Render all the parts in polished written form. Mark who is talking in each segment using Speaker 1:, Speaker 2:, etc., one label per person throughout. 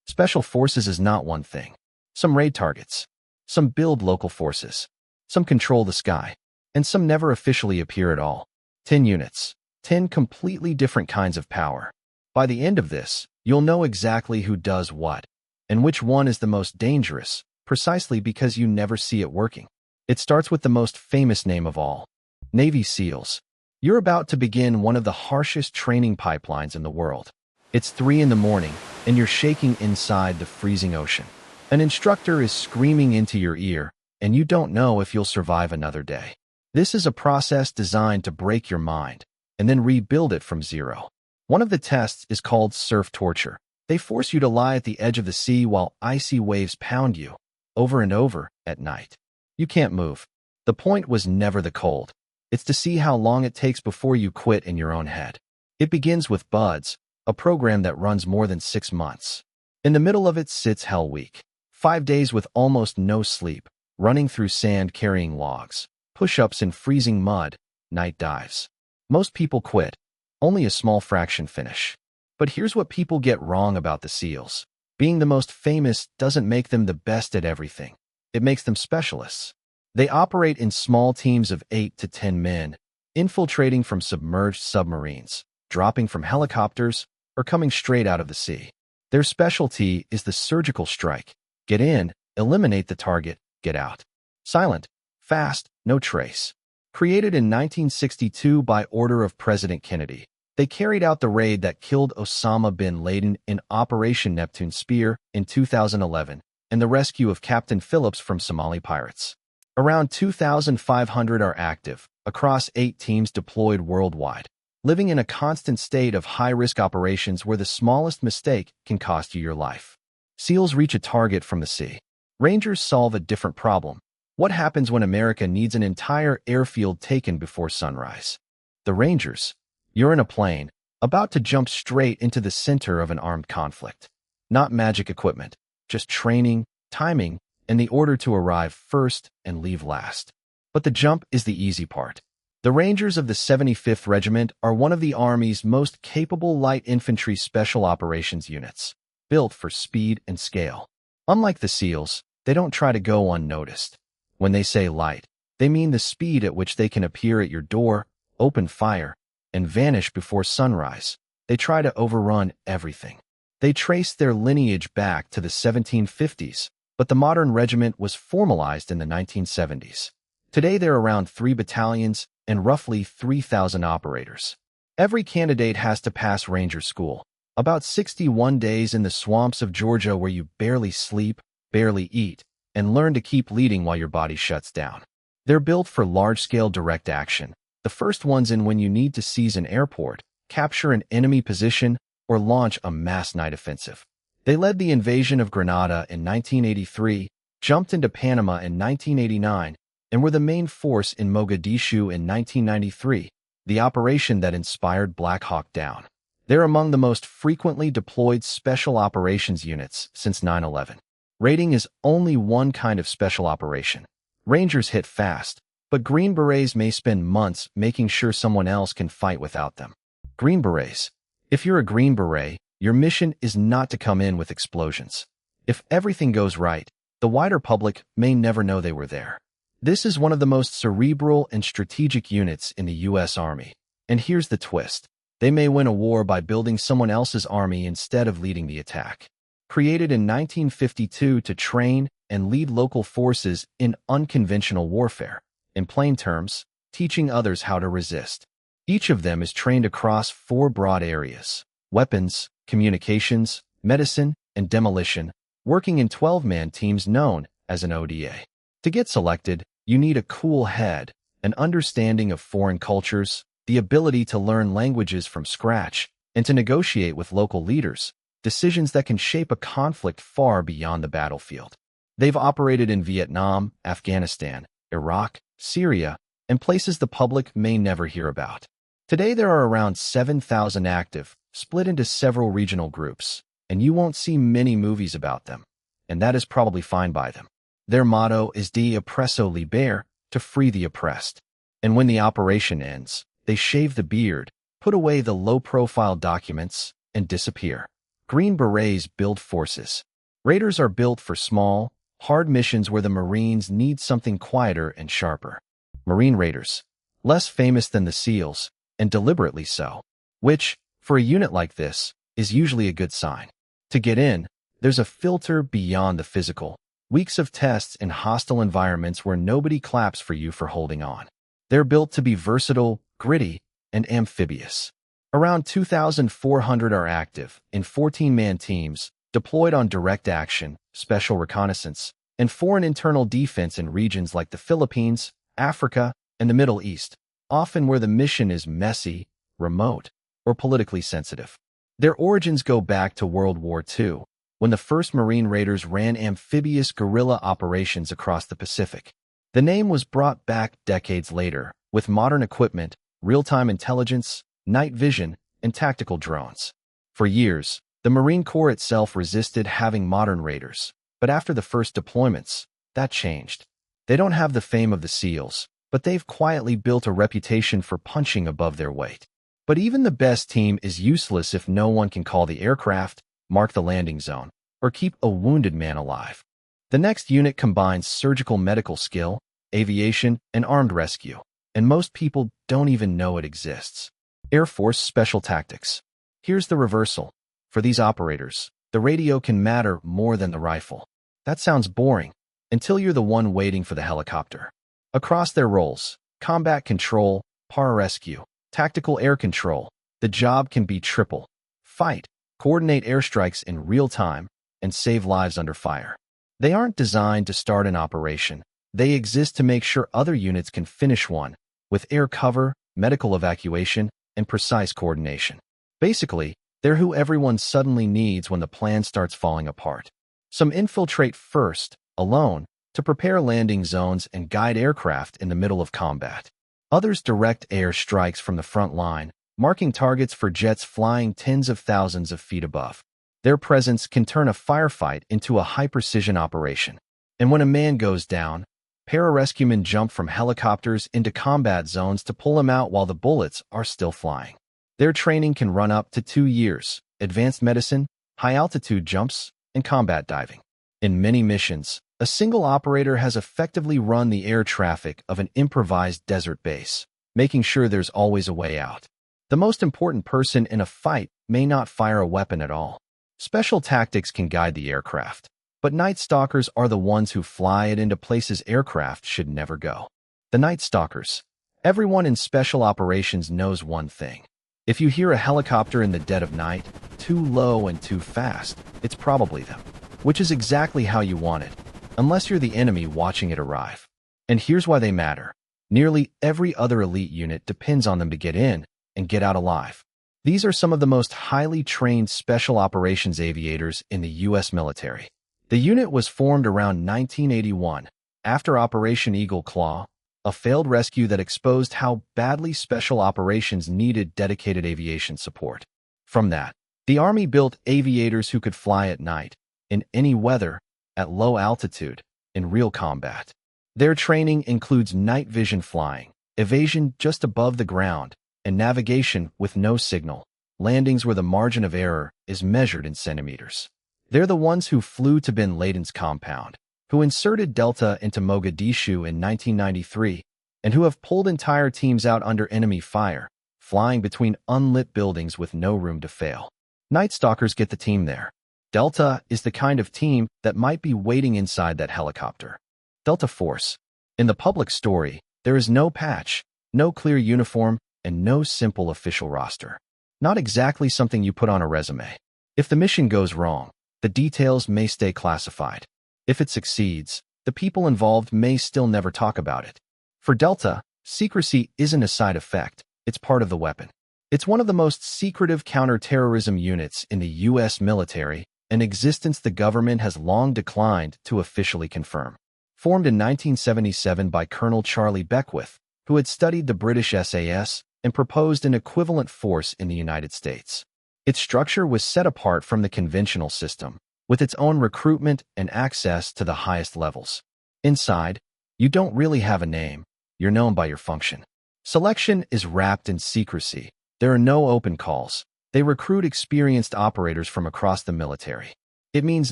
Speaker 1: Special forces is not one thing. Some raid targets. Some build local forces. Some control the sky. And some never officially appear at all. 10 units. 10 completely different kinds of power. By the end of this, you'll know exactly who does what, and which one is the most dangerous, precisely because you never see it working. It starts with the most famous name of all. Navy SEALs. You're about to begin one of the harshest training pipelines in the world. It's 3 in the morning, and you're shaking inside the freezing ocean. An instructor is screaming into your ear, and you don't know if you'll survive another day. This is a process designed to break your mind, and then rebuild it from zero. One of the tests is called surf torture. They force you to lie at the edge of the sea while icy waves pound you, over and over, at night. You can't move. The point was never the cold. It's to see how long it takes before you quit in your own head. It begins with Buds, a program that runs more than 6 months. In the middle of it sits Hell Week. 5 days with almost no sleep, running through sand carrying logs, push-ups in freezing mud, night dives. Most people quit. Only a small fraction finish. But here's what people get wrong about the SEALs. Being the most famous doesn't make them the best at everything. It makes them specialists. They operate in small teams of 8 to 10 men, infiltrating from submerged submarines, dropping from helicopters, or coming straight out of the sea. Their specialty is the surgical strike. Get in, eliminate the target, get out. Silent, fast, no trace. Created in 1962 by order of President Kennedy, they carried out the raid that killed Osama bin Laden in Operation Neptune Spear in 2011 and the rescue of Captain Phillips from Somali pirates. Around 2,500 are active, across 8 teams deployed worldwide, living in a constant state of high-risk operations where the smallest mistake can cost you your life. SEALs reach a target from the sea. Rangers solve a different problem. What happens when America needs an entire airfield taken before sunrise? The Rangers. You're in a plane, about to jump straight into the center of an armed conflict. Not magic equipment, just training, timing, and the order to arrive first and leave last. But the jump is the easy part. The Rangers of the 75th Regiment are one of the Army's most capable light infantry special operations units, built for speed and scale. Unlike the SEALs, they don't try to go unnoticed. When they say light, they mean the speed at which they can appear at your door, open fire, and vanish before sunrise. They try to overrun everything. They trace their lineage back to the 1750s, but the modern regiment was formalized in the 1970s. Today there are around 3 battalions and roughly 3,000 operators. Every candidate has to pass Ranger School, about 61 days in the swamps of Georgia where you barely sleep, barely eat, and learn to keep leading while your body shuts down. They're built for large-scale direct action, the first ones in when you need to seize an airport, capture an enemy position, or launch a mass night offensive. They led the invasion of Grenada in 1983, jumped into Panama in 1989, and were the main force in Mogadishu in 1993, the operation that inspired Black Hawk Down. They're among the most frequently deployed special operations units since 9/11. Raiding is only one kind of special operation. Rangers hit fast, but Green Berets may spend months making sure someone else can fight without them. Green Berets. If you're a Green Beret, your mission is not to come in with explosions. If everything goes right, the wider public may never know they were there. This is one of the most cerebral and strategic units in the U.S. Army. And here's the twist. They may win a war by building someone else's army instead of leading the attack. Created in 1952 to train and lead local forces in unconventional warfare. In plain terms, teaching others how to resist. Each of them is trained across 4 broad areas: weapons, communications, medicine, and demolition, working in 12-man teams known as an ODA. To get selected, you need a cool head, an understanding of foreign cultures, the ability to learn languages from scratch, and to negotiate with local leaders, decisions that can shape a conflict far beyond the battlefield. They've operated in Vietnam, Afghanistan, Iraq, Syria, and places the public may never hear about. Today there are around 7,000 active, split into several regional groups, and you won't see many movies about them. And that is probably fine by them. Their motto is De Oppresso Liber, to free the oppressed. And when the operation ends, they shave the beard, put away the low-profile documents, and disappear. Green Berets build forces. Raiders are built for small, hard missions where the Marines need something quieter and sharper. Marine Raiders, less famous than the SEALs, and deliberately so, which, for a unit like this, is usually a good sign. To get in, there's a filter beyond the physical. Weeks of tests in hostile environments where nobody claps for you for holding on. They're built to be versatile, gritty, and amphibious. Around 2,400 are active in 14-man teams, deployed on direct action, special reconnaissance, and foreign internal defense in regions like the Philippines, Africa, and the Middle East, often where the mission is messy, remote, or politically sensitive. Their origins go back to World War II, when the first Marine Raiders ran amphibious guerrilla operations across the Pacific. The name was brought back decades later, with modern equipment, real-time intelligence, night vision, and tactical drones. For years, the Marine Corps itself resisted having modern raiders, but after the first deployments, that changed. They don't have the fame of the SEALs, but they've quietly built a reputation for punching above their weight. But even the best team is useless if no one can call the aircraft, mark the landing zone, or keep a wounded man alive. The next unit combines surgical medical skill, aviation, and armed rescue, and most people don't even know it exists. Air Force Special Tactics. Here's the reversal. For these operators, the radio can matter more than the rifle. That sounds boring, until you're the one waiting for the helicopter. Across their roles, combat control, pararescue, tactical air control, the job can be triple. Fight, coordinate airstrikes in real time, and save lives under fire. They aren't designed to start an operation. They exist to make sure other units can finish one, with air cover, medical evacuation, and precise coordination. Basically, they're who everyone suddenly needs when the plan starts falling apart. Some infiltrate first, alone, to prepare landing zones and guide aircraft in the middle of combat. Others direct air strikes from the front line, marking targets for jets flying tens of thousands of feet above. Their presence can turn a firefight into a high-precision operation. And when a man goes down, pararescuemen jump from helicopters into combat zones to pull him out while the bullets are still flying. Their training can run up to 2 years, advanced medicine, high-altitude jumps, and combat diving. In many missions, a single operator has effectively run the air traffic of an improvised desert base, making sure there's always a way out. The most important person in a fight may not fire a weapon at all. Special tactics can guide the aircraft, but Night Stalkers are the ones who fly it into places aircraft should never go. The Night Stalkers. Everyone in special operations knows one thing. If you hear a helicopter in the dead of night, too low and too fast, it's probably them, which is exactly how you want it, unless you're the enemy watching it arrive. And here's why they matter. Nearly every other elite unit depends on them to get in and get out alive. These are some of the most highly trained special operations aviators in the U.S. military. The unit was formed around 1981, after Operation Eagle Claw, a failed rescue that exposed how badly special operations needed dedicated aviation support. From that, the Army built aviators who could fly at night, in any weather, at low altitude, in real combat. Their training includes night vision flying, evasion just above the ground, and navigation with no signal, landings where the margin of error is measured in centimeters. They're the ones who flew to bin Laden's compound, who inserted Delta into Mogadishu in 1993, and who have pulled entire teams out under enemy fire, flying between unlit buildings with no room to fail. Night Stalkers get the team there. Delta is the kind of team that might be waiting inside that helicopter. Delta Force. In the public story, there is no patch, no clear uniform, and no simple official roster. Not exactly something you put on a resume. If the mission goes wrong, the details may stay classified. If it succeeds, the people involved may still never talk about it. For Delta, secrecy isn't a side effect, it's part of the weapon. It's one of the most secretive counter-terrorism units in the U.S. military, an existence the government has long declined to officially confirm. Formed in 1977 by Colonel Charlie Beckwith, who had studied the British SAS and proposed an equivalent force in the United States. Its structure was set apart from the conventional system, with its own recruitment and access to the highest levels. Inside, you don't really have a name, you're known by your function. Selection is wrapped in secrecy. There are no open calls. They recruit experienced operators from across the military. It means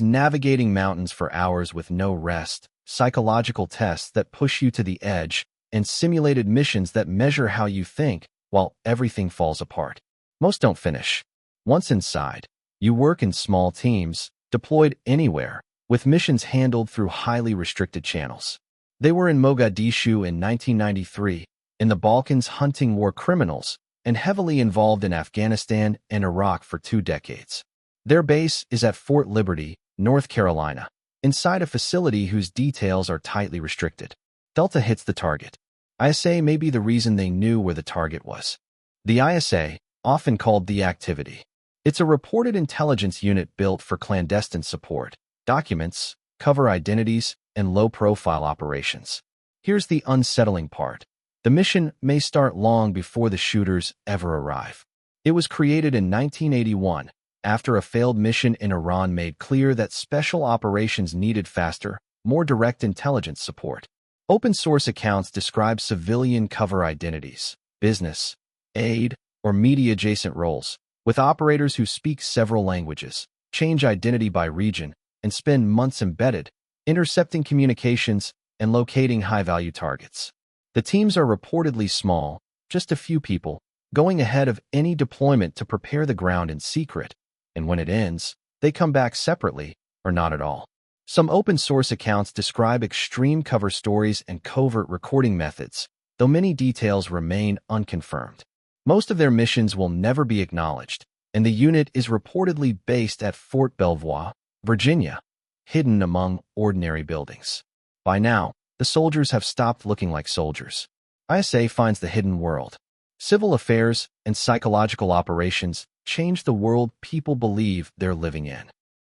Speaker 1: navigating mountains for hours with no rest, psychological tests that push you to the edge, and simulated missions that measure how you think while everything falls apart. Most don't finish. Once inside, you work in small teams, deployed anywhere, with missions handled through highly restricted channels. They were in Mogadishu in 1993, in the Balkans hunting war criminals, and heavily involved in Afghanistan and Iraq for 2 decades. Their base is at Fort Liberty, North Carolina, inside a facility whose details are tightly restricted. Delta hits the target. ISA may be the reason they knew where the target was. The ISA, often called the Activity. It's a reported intelligence unit built for clandestine support, documents, cover identities, and low-profile operations. Here's the unsettling part. The mission may start long before the shooters ever arrive. It was created in 1981, after a failed mission in Iran made clear that special operations needed faster, more direct intelligence support. Open-source accounts describe civilian cover identities, business, aid, or media-adjacent roles, with operators who speak several languages, change identity by region, and spend months embedded, intercepting communications and locating high-value targets. The teams are reportedly small, just a few people, going ahead of any deployment to prepare the ground in secret, and when it ends, they come back separately, or not at all. Some open-source accounts describe extreme cover stories and covert recording methods, though many details remain unconfirmed. Most of their missions will never be acknowledged, and the unit is reportedly based at Fort Belvoir, Virginia, hidden among ordinary buildings. By now, the soldiers have stopped looking like soldiers. ISA finds the hidden world. Civil affairs and psychological operations change the world people believe they're living in.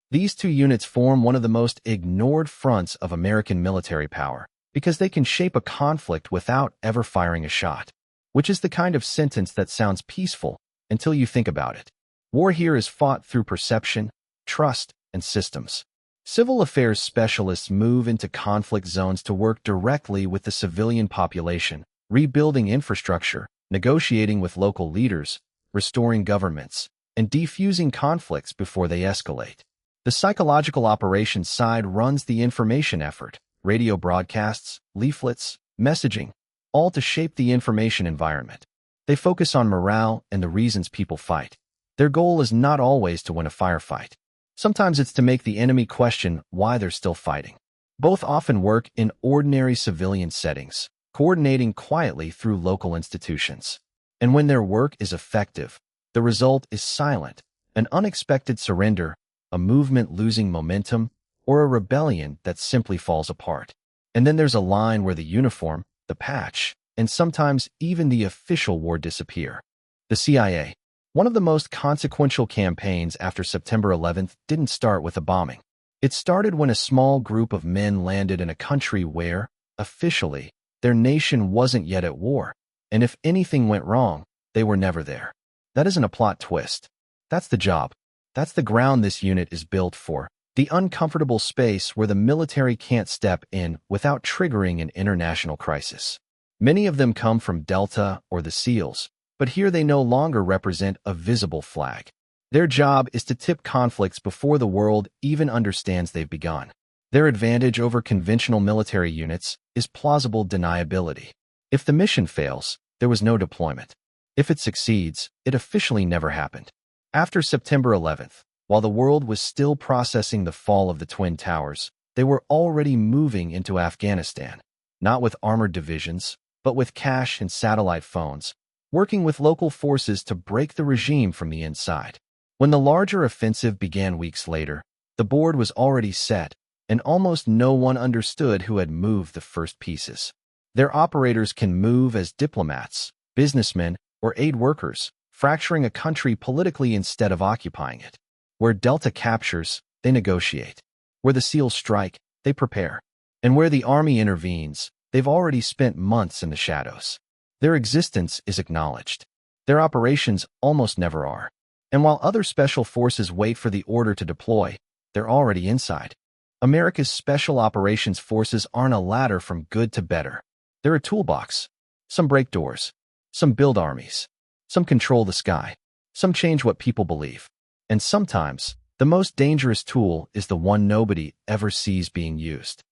Speaker 1: These 2 units form one of the most ignored fronts of American military power because they can shape a conflict without ever firing a shot, which is the kind of sentence that sounds peaceful until you think about it. War here is fought through perception, trust, and systems. Civil affairs specialists move into conflict zones to work directly with the civilian population, rebuilding infrastructure, negotiating with local leaders, restoring governments, and defusing conflicts before they escalate. The psychological operations side runs the information effort, radio broadcasts, leaflets, messaging, all to shape the information environment. They focus on morale and the reasons people fight. Their goal is not always to win a firefight. Sometimes it's to make the enemy question why they're still fighting. Both often work in ordinary civilian settings, coordinating quietly through local institutions. And when their work is effective, the result is silent, an unexpected surrender, a movement losing momentum, or a rebellion that simply falls apart. And then there's a line where the uniform, the patch, and sometimes even the official war disappear. The CIA, one of the most consequential campaigns after September 11th, didn't start with a bombing. It started when a small group of men landed in a country where, officially, their nation wasn't yet at war, and if anything went wrong, they were never there. That isn't a plot twist. That's the job. That's the ground this unit is built for, the uncomfortable space where the military can't step in without triggering an international crisis. Many of them come from Delta or the SEALs, but here they no longer represent a visible flag. Their job is to tip conflicts before the world even understands they've begun. Their advantage over conventional military units is plausible deniability. If the mission fails, there was no deployment. If it succeeds, it officially never happened. After September 11th, while the world was still processing the fall of the Twin Towers, they were already moving into Afghanistan, not with armored divisions, but with cash and satellite phones, working with local forces to break the regime from the inside. When the larger offensive began weeks later, the board was already set, and almost no one understood who had moved the first pieces. Their operators can move as diplomats, businessmen, or aid workers, fracturing a country politically instead of occupying it. Where Delta captures, they negotiate. Where the SEALs strike, they prepare. And where the Army intervenes, they've already spent months in the shadows. Their existence is acknowledged. Their operations almost never are. And while other special forces wait for the order to deploy, they're already inside. America's Special Operations Forces aren't a ladder from good to better. They're a toolbox. Some break doors. Some build armies. Some control the sky. Some change what people believe. And sometimes, the most dangerous tool is the one nobody ever sees being used.